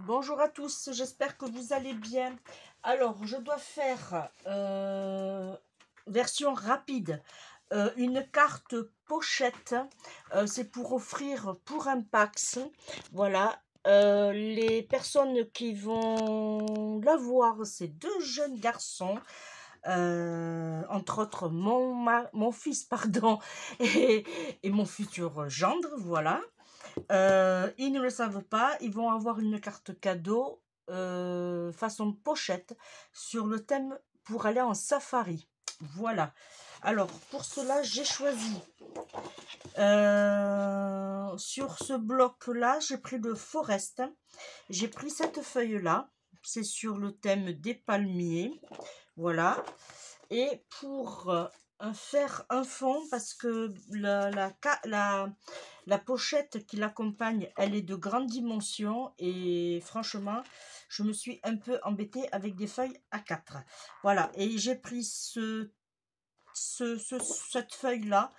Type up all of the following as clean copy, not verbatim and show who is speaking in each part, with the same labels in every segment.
Speaker 1: Bonjour à tous, j'espère que vous allez bien. Alors, je dois faire version rapide, une carte pochette. C'est pour offrir pour un Pax. Voilà. Les personnes qui vont l'avoir, c'est deux jeunes garçons. Entre autres mon fils pardon et mon futur gendre, voilà. Ils ne le savent pas, ils vont avoir une carte cadeau façon pochette sur le thème pour aller en safari. Voilà. Alors, pour cela, j'ai choisi sur ce bloc-là, j'ai pris le Forest. J'ai pris cette feuille-là. C'est sur le thème des palmiers. Voilà. Et pour faire un fond, parce que la pochette qui l'accompagne, elle est de grande dimension et franchement, je me suis un peu embêtée avec des feuilles A4. Voilà, et j'ai pris cette feuille-là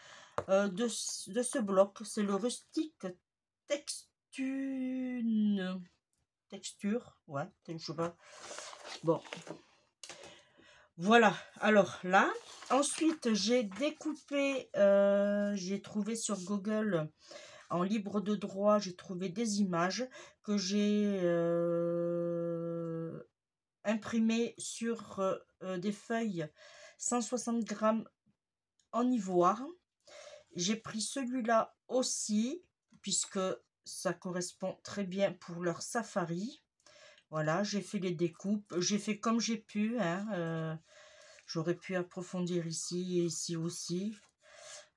Speaker 1: de ce bloc. C'est le rustique texture, ouais, je sais pas. Bon, voilà, alors là, ensuite j'ai découpé, j'ai trouvé sur Google en libre de droit, j'ai trouvé des images que j'ai imprimées sur des feuilles 160 grammes en ivoire. J'ai pris celui-là aussi, puisque ça correspond très bien pour leur safari. Voilà, j'ai fait les découpes, j'ai fait comme j'ai pu, hein, j'aurais pu approfondir ici et ici aussi.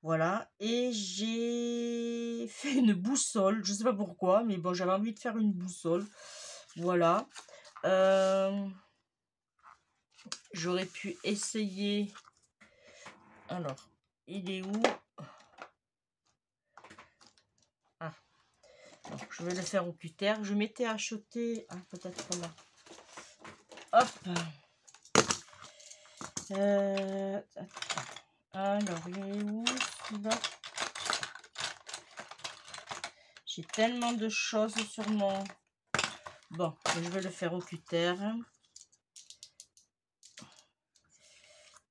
Speaker 1: Voilà, et j'ai fait une boussole, je sais pas pourquoi, mais bon, j'avais envie de faire une boussole. Voilà. J'aurais pu essayer. Alors, il est où? Ah, donc, je vais le faire au cutter. Je m'étais acheté. Ah, peut-être là. Hop. Alors, il est où celui-là? J'ai tellement de choses sur mon... Bon, je vais le faire au cutter.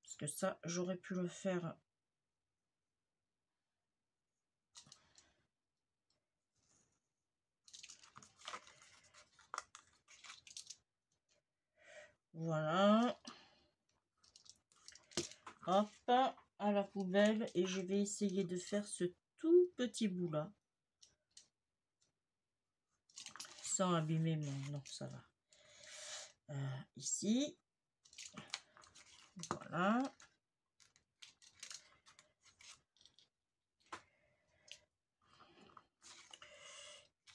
Speaker 1: Parce que ça, j'aurais pu le faire... Voilà. Hop, à la poubelle. Et je vais essayer de faire ce tout petit bout-là. Sans abîmer mon... Non, ça va. Ici. Voilà.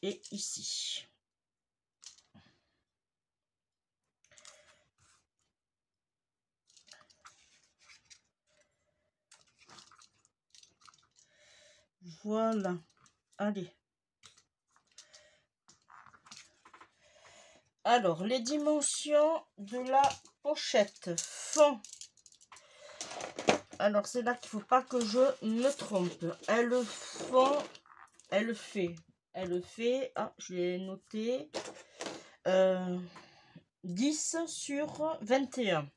Speaker 1: Et ici. Voilà. Allez. Alors, les dimensions de la pochette font... Alors, c'est là qu'il ne faut pas que je me trompe. Elle fait... Ah, je l'ai noté. 10 sur 21.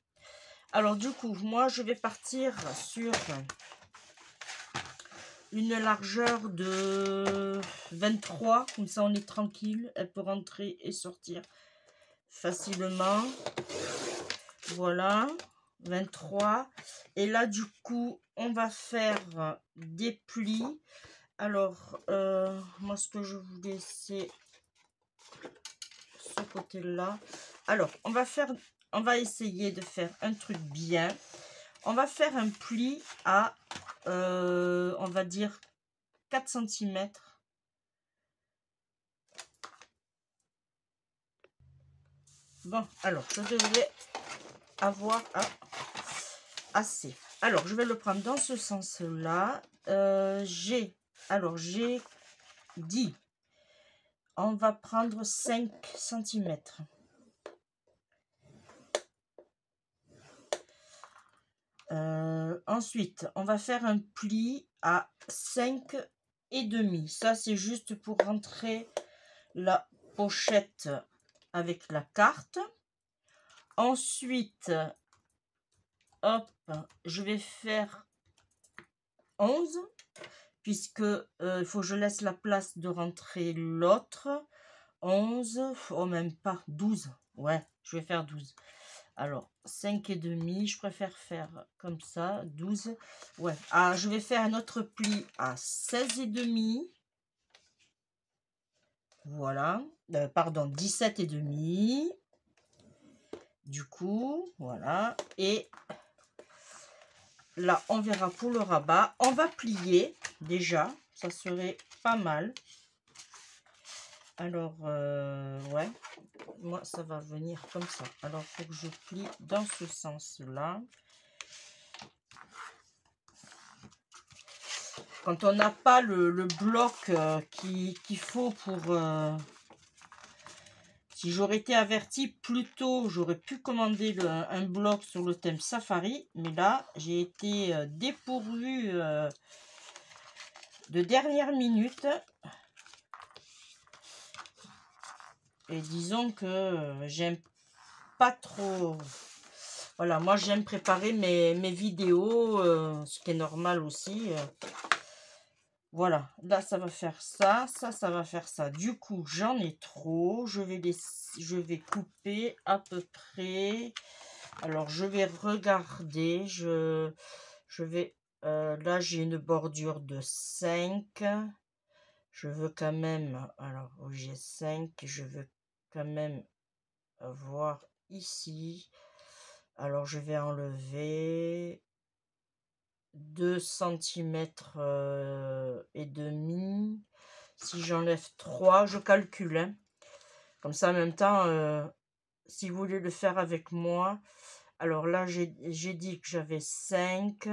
Speaker 1: Alors, du coup, moi, je vais partir sur une largeur de 23. Comme ça, on est tranquille. Elle peut rentrer et sortir facilement. Voilà, 23. Et là, du coup, on va faire des plis. Alors, moi, ce que je voulais, c'est ce côté-là. Alors, on va essayer de faire un truc bien. On va faire un pli à, on va dire, 4 cm. Bon, alors, je devrais avoir assez. Alors, je vais le prendre dans ce sens-là. J'ai dit, on va prendre 5 cm. Ensuite, on va faire un pli à 5,5. Ça, c'est juste pour rentrer la pochette avec la carte. Ensuite, hop, je vais faire 11 puisque il faut que je laisse la place de rentrer l'autre. 11, oh même pas, 12. Ouais, je vais faire 12. Alors, 5 et demi, je préfère faire comme ça, 12. Ouais, ah, je vais faire un autre pli à 16 et demi. Voilà, pardon, 17 et demi. Du coup, voilà. Et là, on verra pour le rabat. On va plier déjà, ça serait pas mal. Alors, ouais, moi, ça va venir comme ça. Alors, il faut que je plie dans ce sens-là. Quand on n'a pas le bloc qu'il faut pour... si j'aurais été avertie plus tôt, j'aurais pu commander un bloc sur le thème Safari. Mais là, j'ai été dépourvue de dernière minute. Et disons que j'aime pas trop... Voilà, moi j'aime préparer mes vidéos, ce qui est normal aussi. Voilà, là ça va faire ça, ça va faire ça. Du coup, j'en ai trop. Je vais couper à peu près. Alors, je vais regarder. Je vais... là, j'ai une bordure de 5. Je veux quand même... Alors, j'ai 5. Je veux quand même voir ici. Alors, je vais enlever 2 cm et demi. Si j'enlève 3, je calcule. Hein. Comme ça, en même temps, si vous voulez le faire avec moi. Alors là, j'ai dit que j'avais 5.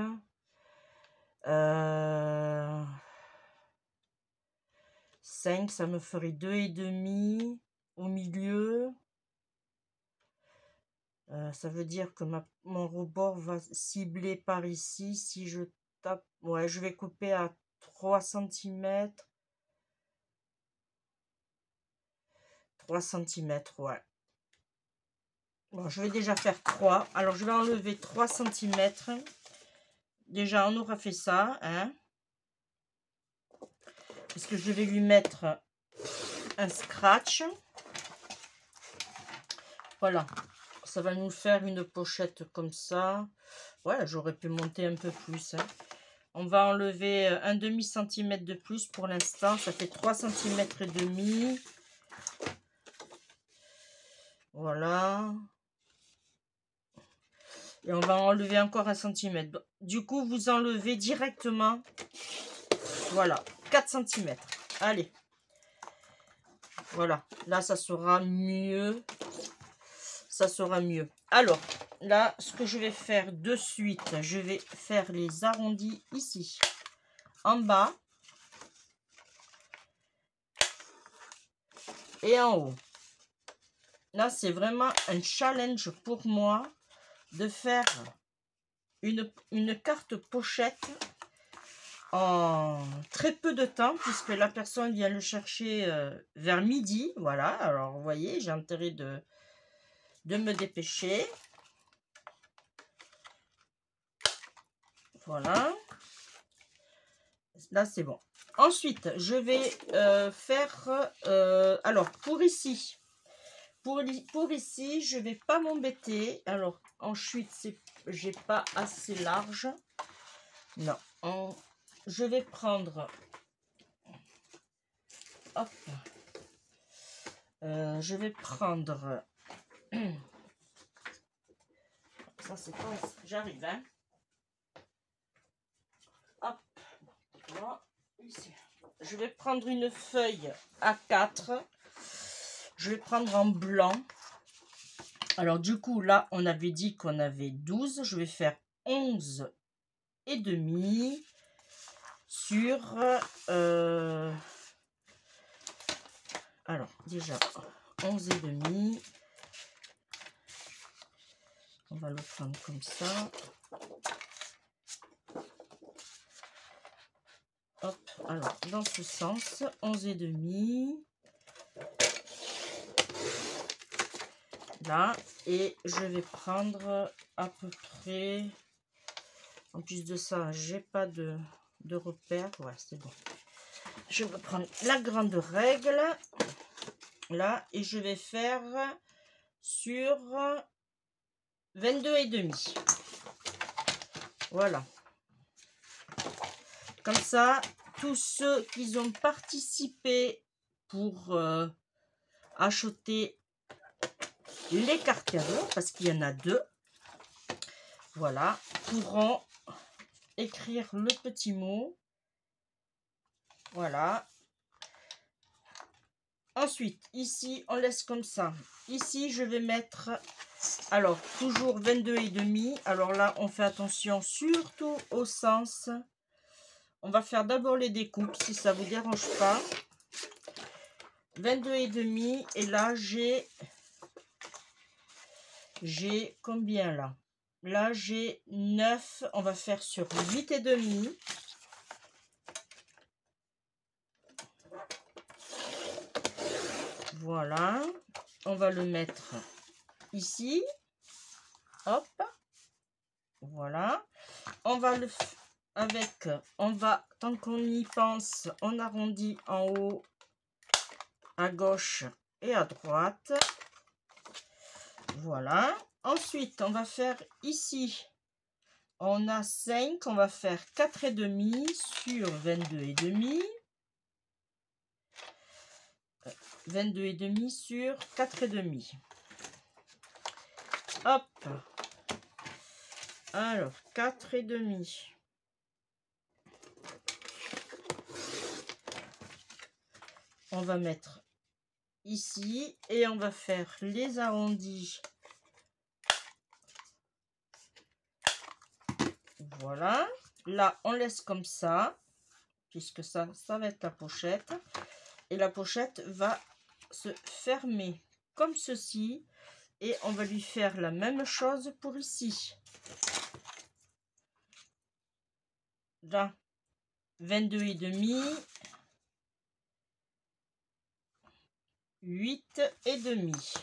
Speaker 1: 5, ça me ferait 2 et demi au milieu. Ça veut dire que mon rebord va cibler par ici. Si je tape... Ouais, je vais couper à 3 cm. 3 cm, ouais. Bon, je vais déjà faire 3. Alors, je vais enlever 3 cm. Déjà, on aura fait ça. Hein, parce que je vais lui mettre un scratch. Voilà. Ça va nous faire une pochette comme ça. Ouais, j'aurais pu monter un peu plus. Hein. On va enlever un demi-centimètre de plus pour l'instant. Ça fait 3 cm et demi. Voilà. Et on va enlever encore 1 cm. Du coup, vous enlevez directement. Voilà. 4 cm. Allez. Voilà. Là, ça sera mieux. Ça sera mieux. Alors, là, ce que je vais faire de suite, je vais faire les arrondis ici. En bas. Et en haut. Là, c'est vraiment un challenge pour moi de faire une carte pochette en très peu de temps, puisque la personne vient le chercher vers midi. Voilà, alors vous voyez, j'ai intérêt de me dépêcher. Voilà. Là, c'est bon. Ensuite, je vais faire... alors, pour ici, je vais pas m'embêter. Alors, en chute, j'ai pas assez large. Non. Je vais prendre... Hop. Je vais prendre... Ça, c'est pas... J'arrive, hein. Hop. Voilà. Ici. Je vais prendre une feuille A4. Je vais prendre en blanc. Alors, du coup, là, on avait dit qu'on avait 12. Je vais faire 11 et demi sur... alors, déjà, 11 et demi. On va le prendre comme ça. Hop, alors, dans ce sens, 11 et demi. là, et je vais prendre à peu près, en plus de ça, j'ai pas de repère, ouais, c'est bon. Je vais prendre la grande règle, là, et je vais faire sur 22,5. Voilà. Comme ça, tous ceux qui ont participé pour acheter les cartes cadeaux, parce qu'il y en a 2, voilà, pourront écrire le petit mot. Voilà. Ensuite, ici, on laisse comme ça. Ici, je vais mettre, alors, toujours 22,5. Alors là, on fait attention surtout au sens. On va faire d'abord les découpes, si ça vous dérange pas. 22,5. Et là, j'ai combien là? Là, j'ai 9. On va faire sur 8,5. Voilà. On va le mettre ici. Hop. Voilà. On va le avec, on va, tant qu'on y pense, on arrondit en haut, à gauche et à droite. Voilà. Ensuite, on va faire ici, on a 5, on va faire 4,5 sur 22,5. 22,5 sur 4,5. Hop. Alors, 4,5. On va mettre ici et on va faire les arrondis. Voilà. Là, on laisse comme ça, puisque ça va être la pochette. Et la pochette va se fermer comme ceci. Et on va lui faire la même chose pour ici. Là, 22,5. 8,5.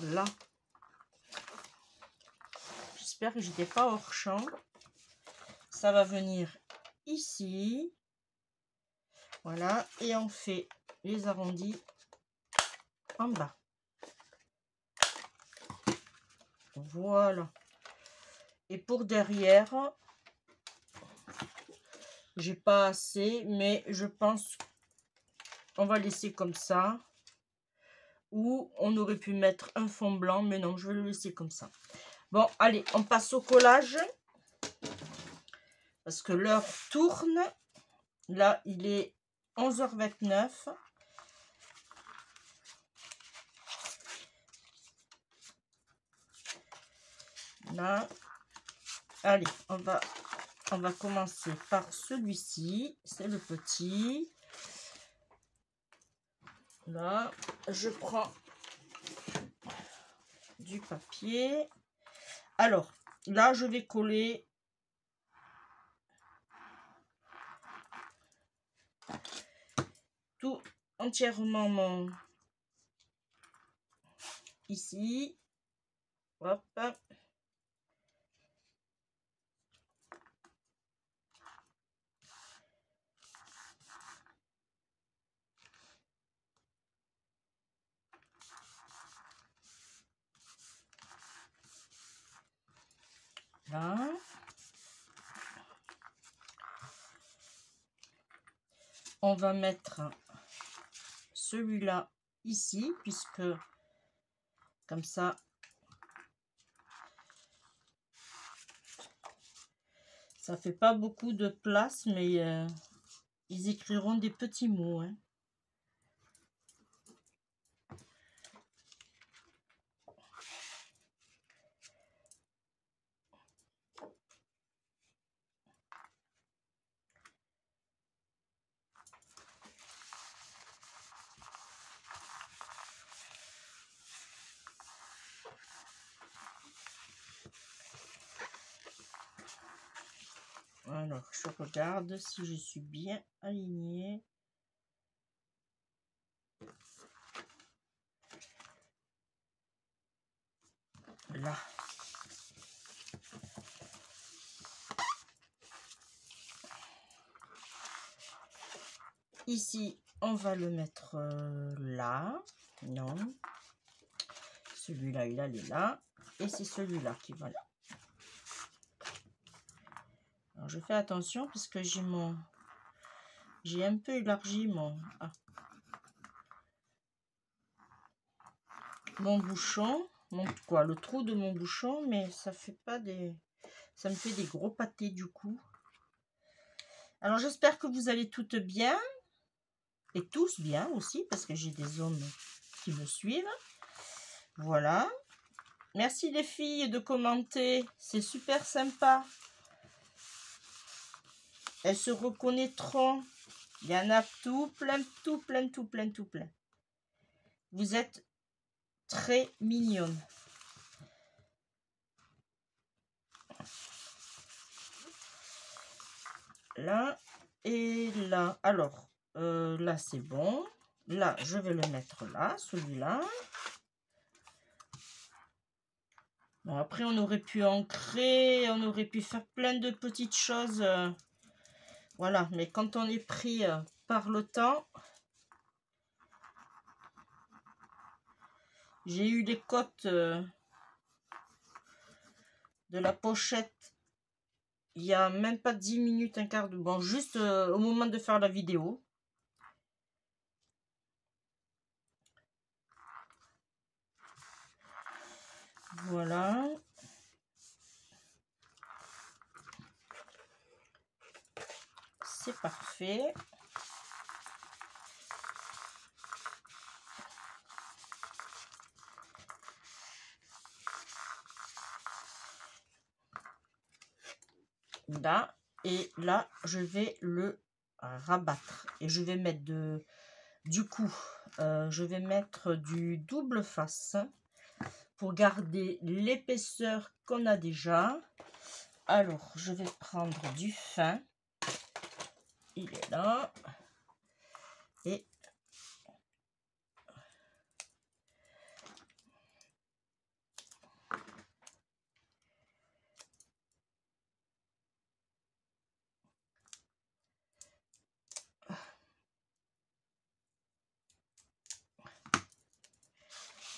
Speaker 1: Là. J'espère que j'étais pas hors champ. Ça va venir ici. Voilà. Et on fait les arrondis en bas. Voilà. Et pour derrière, j'ai pas assez, mais je pense qu'on va laisser comme ça. Ou on aurait pu mettre un fond blanc, mais non, je vais le laisser comme ça. Bon, allez, on passe au collage. Parce que l'heure tourne. Là, il est 11h29. Là, allez, on va commencer par celui-ci. C'est le petit. Là, je prends du papier. Alors, là, je vais coller tout entièrement mon ici. Hop. Là. On va mettre celui-là ici, puisque comme ça, ça fait pas beaucoup de place, mais ils écriront des petits mots. Hein. Voilà. Alors, je regarde si je suis bien alignée. Là. Ici, on va le mettre là. Non. Celui-là, il est là. Et c'est celui-là qui va là. Alors, je fais attention parce que j'ai un peu élargi mon bouchon. Le trou de mon bouchon, mais ça fait pas ça me fait des gros pâtés du coup. Alors, j'espère que vous allez toutes bien. Et tous bien aussi, parce que j'ai des hommes qui me suivent. Voilà. Merci les filles de commenter. C'est super sympa. Elles se reconnaîtront. Il y en a tout plein, tout plein, tout plein, tout plein. Vous êtes très mignonnes. Là et là. Alors, là c'est bon. Là, je vais le mettre là, celui-là. Bon, après, on aurait pu ancrer, on aurait pu faire plein de petites choses. Voilà, mais quand on est pris par le temps, j'ai eu les côtes de la pochette il y a même pas 10 minutes, un quart de... Bon, juste au moment de faire la vidéo. Voilà. C'est parfait. Là, et là, je vais le rabattre. Et je vais mettre du coup, je vais mettre du double face pour garder l'épaisseur qu'on a déjà. Alors, je vais prendre du fin. Il est là. Et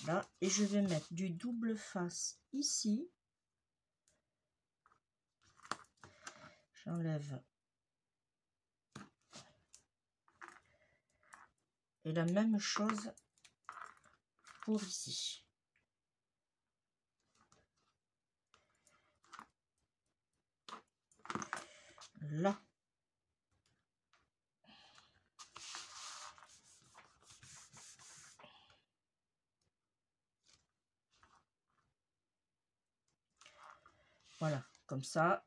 Speaker 1: là, et je vais mettre du double face ici. J'enlève. Et la même chose pour ici. Là. Voilà, comme ça,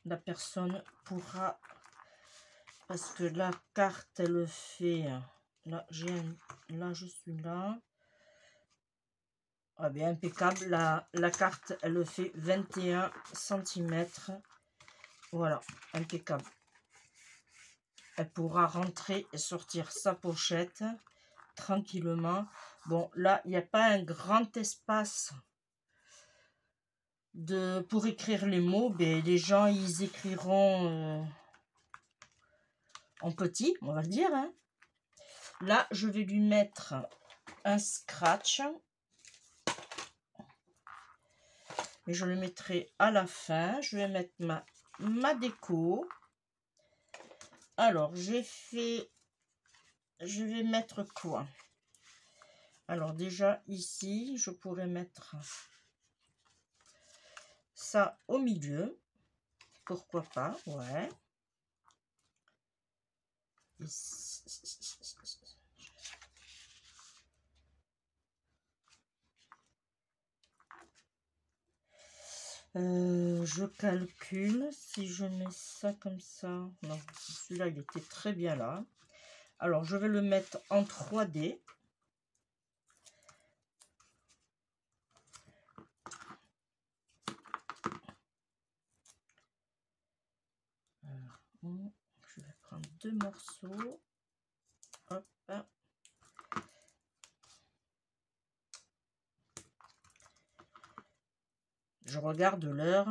Speaker 1: la personne pourra, parce que la carte, elle fait, là, là, je suis là. Ah bien, impeccable, la carte, elle fait 21 cm. Voilà, impeccable. Elle pourra rentrer et sortir sa pochette tranquillement. Bon, là, il n'y a pas un grand espace pour écrire les mots. Ben, les gens, ils écriront en petit, on va le dire. Hein. Là, je vais lui mettre un scratch. Et je le mettrai à la fin. Je vais mettre ma déco. Alors, je vais mettre quoi? Alors déjà ici, je pourrais mettre ça au milieu. Pourquoi pas? Ouais. Je calcule si je mets ça comme ça. Non, celui-là, il était très bien là. Alors, je vais le mettre en 3D. 2 morceaux. Hop. Je regarde l'heure.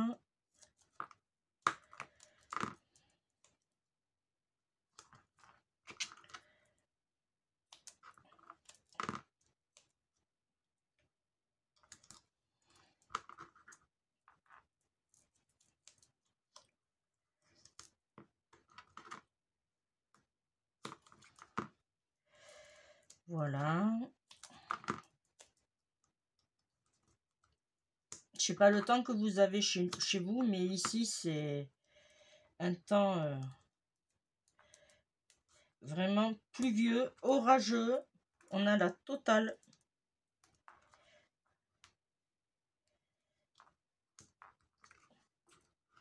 Speaker 1: Voilà. Je sais pas le temps que vous avez chez vous, mais ici c'est un temps vraiment pluvieux, orageux. On a la totale.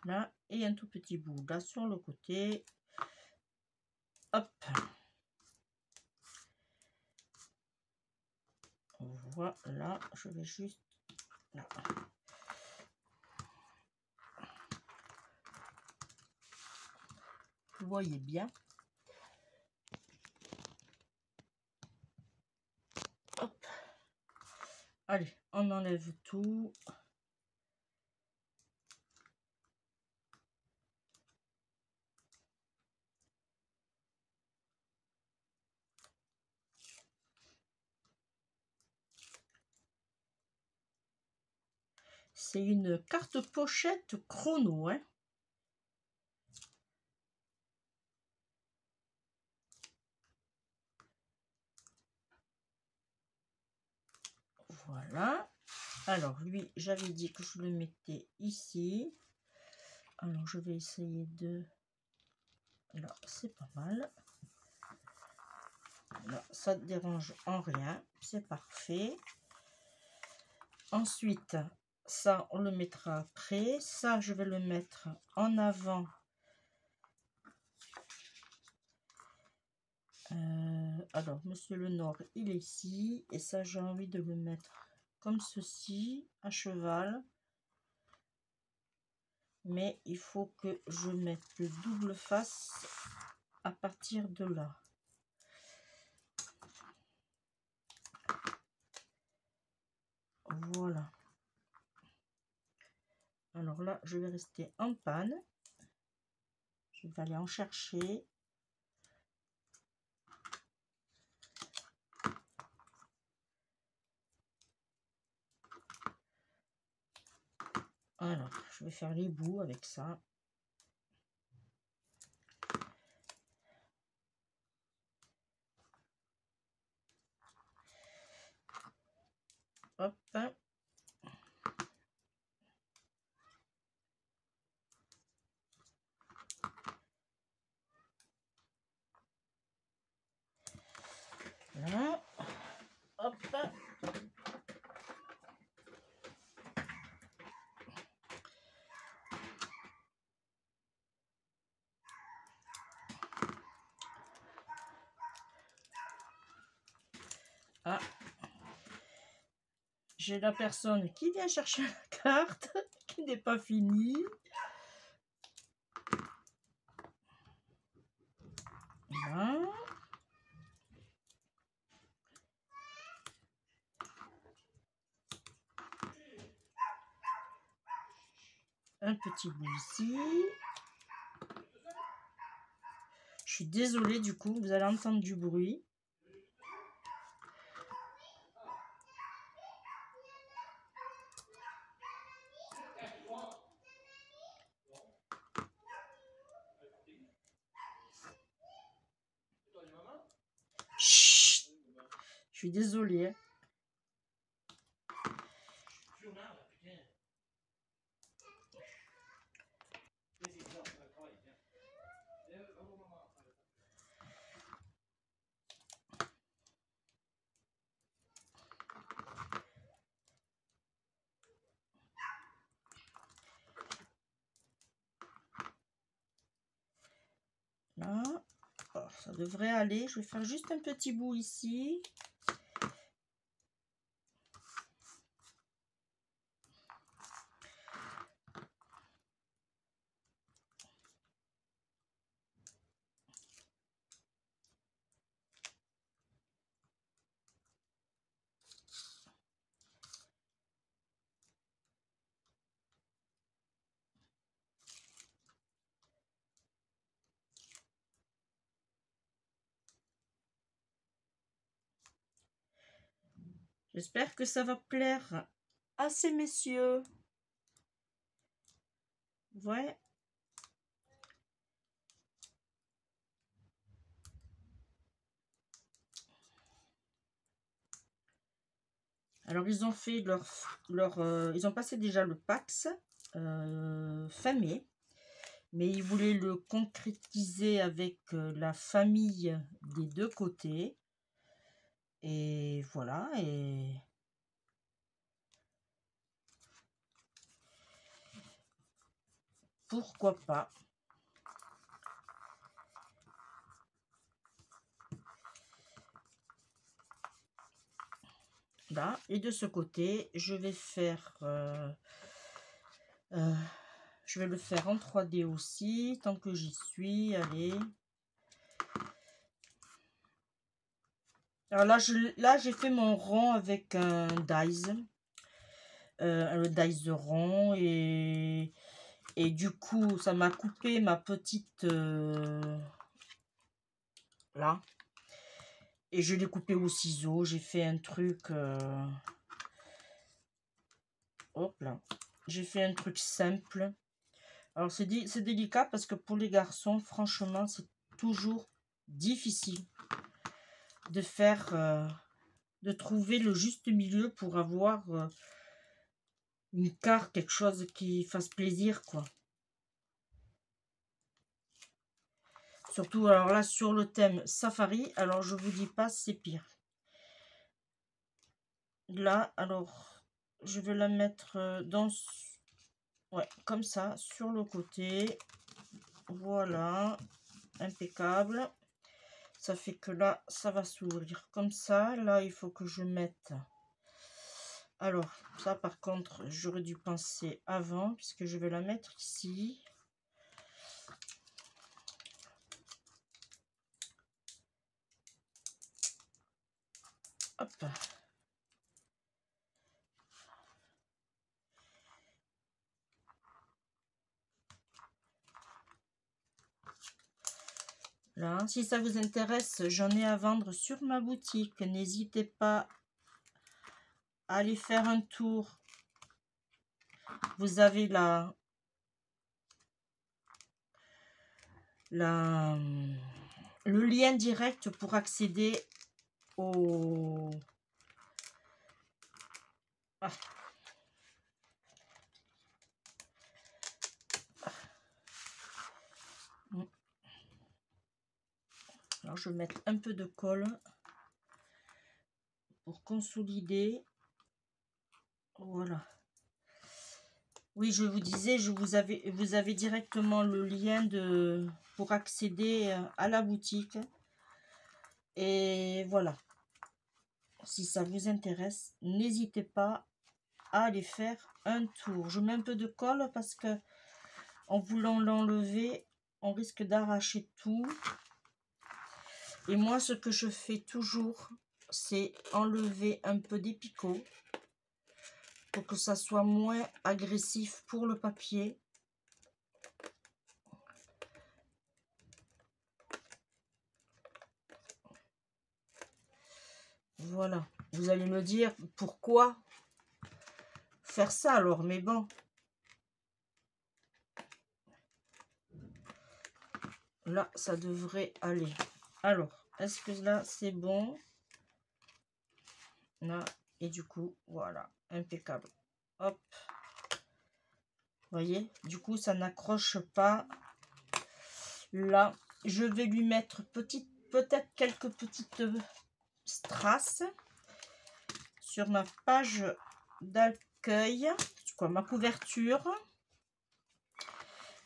Speaker 1: Là, et un tout petit bout là sur le côté. Hop. Voilà, je vais juste là. Vous voyez bien. Hop. Allez, on enlève tout. C'est une carte pochette chrono, hein. Voilà. Alors lui, j'avais dit que je le mettais ici. Alors je vais essayer de... Là, c'est pas mal. Là, ça ne dérange en rien. C'est parfait. Ensuite, ça, on le mettra après. Ça, je vais le mettre en avant. Alors, Monsieur le Nord, il est ici. Et ça, j'ai envie de le mettre comme ceci, à cheval. Mais il faut que je mette le double face à partir de là. Voilà. Alors là, je vais rester en panne. Je vais aller en chercher. Alors, je vais faire les bouts avec ça. Hop. Voilà. Hop. Ah. J'ai la personne qui vient chercher la carte, qui n'est pas finie. Voilà. Un petit bout ici. Je suis désolée, du coup, vous allez entendre du bruit. Chut. Je suis désolée. Là. Oh, ça devrait aller. Je vais faire juste un petit bout ici. J'espère que ça va plaire à ces messieurs. Ouais. Alors, ils ont fait ils ont passé déjà le PAX fin mai. Mais ils voulaient le concrétiser avec la famille des deux côtés. Et voilà. Et pourquoi pas. Là. Et de ce côté, je vais faire... je vais le faire en 3D aussi, tant que j'y suis. Allez. Alors là, j'ai fait mon rond avec un dies. Le dies de rond. Et du coup, ça m'a coupé ma petite... là. Et je l'ai coupé au ciseau. J'ai fait un truc... hop là. J'ai fait un truc simple. Alors, c'est délicat parce que pour les garçons, franchement, c'est toujours difficile de faire... de trouver le juste milieu pour avoir une carte, quelque chose qui fasse plaisir, quoi. Surtout, alors là, sur le thème safari, alors je vous dis pas, c'est pire. Là, alors, je vais la mettre dans... Ouais, comme ça, sur le côté. Voilà, impeccable. Ça fait que là, ça va s'ouvrir comme ça. Là, il faut que je mette... Alors, ça, par contre, j'aurais dû penser avant, puisque je vais la mettre ici. Hop. Là, si ça vous intéresse, j'en ai à vendre sur ma boutique. N'hésitez pas à aller faire un tour. Vous avez le lien direct pour accéder au... Ah. Alors, je vais mettre un peu de colle pour consolider. Voilà. Oui, je vous disais, vous avez directement le lien pour accéder à la boutique. Et voilà. Si ça vous intéresse, n'hésitez pas à aller faire un tour. Je mets un peu de colle parce que en voulant l'enlever, on risque d'arracher tout. Et moi, ce que je fais toujours, c'est enlever un peu des picots pour que ça soit moins agressif pour le papier. Voilà. Vous allez me dire pourquoi faire ça alors, mais bon. Là, ça devrait aller. Alors, est-ce que là, c'est bon? Là, et du coup, voilà, impeccable. Hop. Voyez, du coup, ça n'accroche pas. Là, je vais lui mettre peut-être quelques petites strass sur ma page d'accueil, quoi, ma couverture.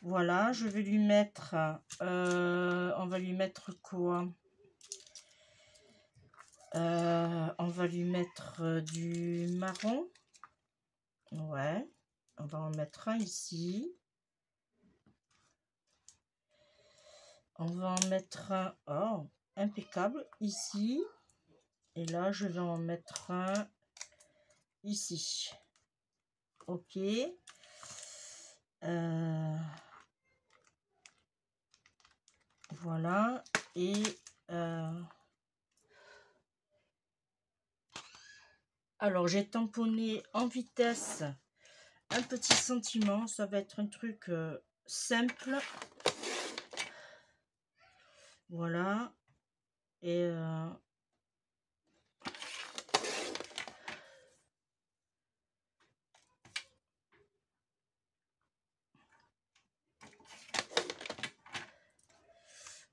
Speaker 1: Voilà, je vais lui mettre, on va lui mettre quoi? On va lui mettre du marron. Ouais, on va en mettre un ici. On va en mettre un, oh, impeccable, ici. Et là, je vais en mettre un ici. Ok. Voilà. Et Alors, j'ai tamponné en vitesse un petit sentiment. Ça va être un truc simple. Voilà. Et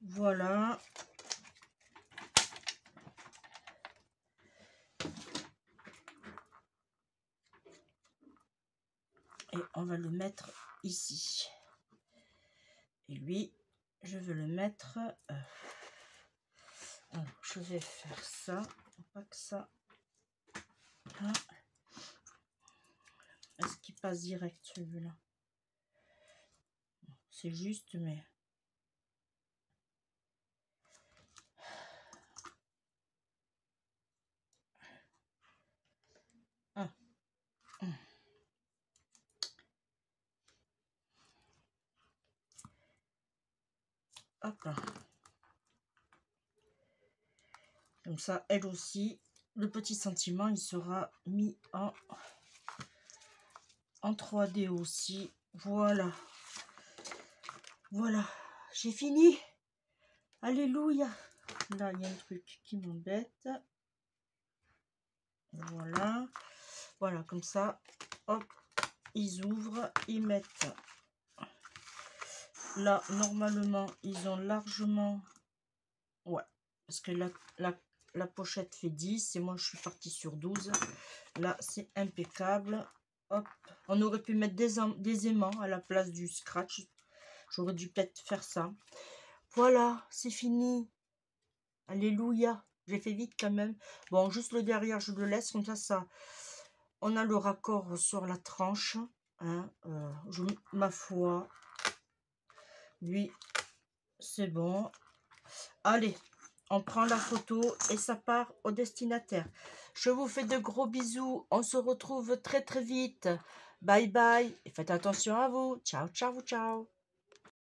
Speaker 1: voilà. Et on va le mettre ici. Et lui, je vais le mettre... alors, je vais faire ça. Pour pas que ça... Hein. Est-ce qu'il passe direct celui-là? C'est juste, mais... Ah. Hop là. Comme ça, elle aussi, le petit sentiment, il sera mis en 3D aussi. Voilà. Voilà. J'ai fini. Alléluia. Là, il y a un truc qui m'embête. Voilà. Voilà, comme ça. Hop. Ils ouvrent. Ils mettent. Là, normalement, ils ont largement... Ouais. Parce que la pochette fait 10 et moi, je suis partie sur 12. Là, c'est impeccable. Hop. On aurait pu mettre des aimants à la place du scratch. J'aurais dû peut-être faire ça. Voilà, c'est fini. Alléluia. J'ai fait vite quand même. Bon, juste le derrière, je le laisse comme ça. On a le raccord sur la tranche. Hein, ma foi. Lui, c'est bon. Allez, on prend la photo et ça part au destinataire. Je vous fais de gros bisous. On se retrouve très très vite. Bye bye. Et faites attention à vous. Ciao, ciao, ciao.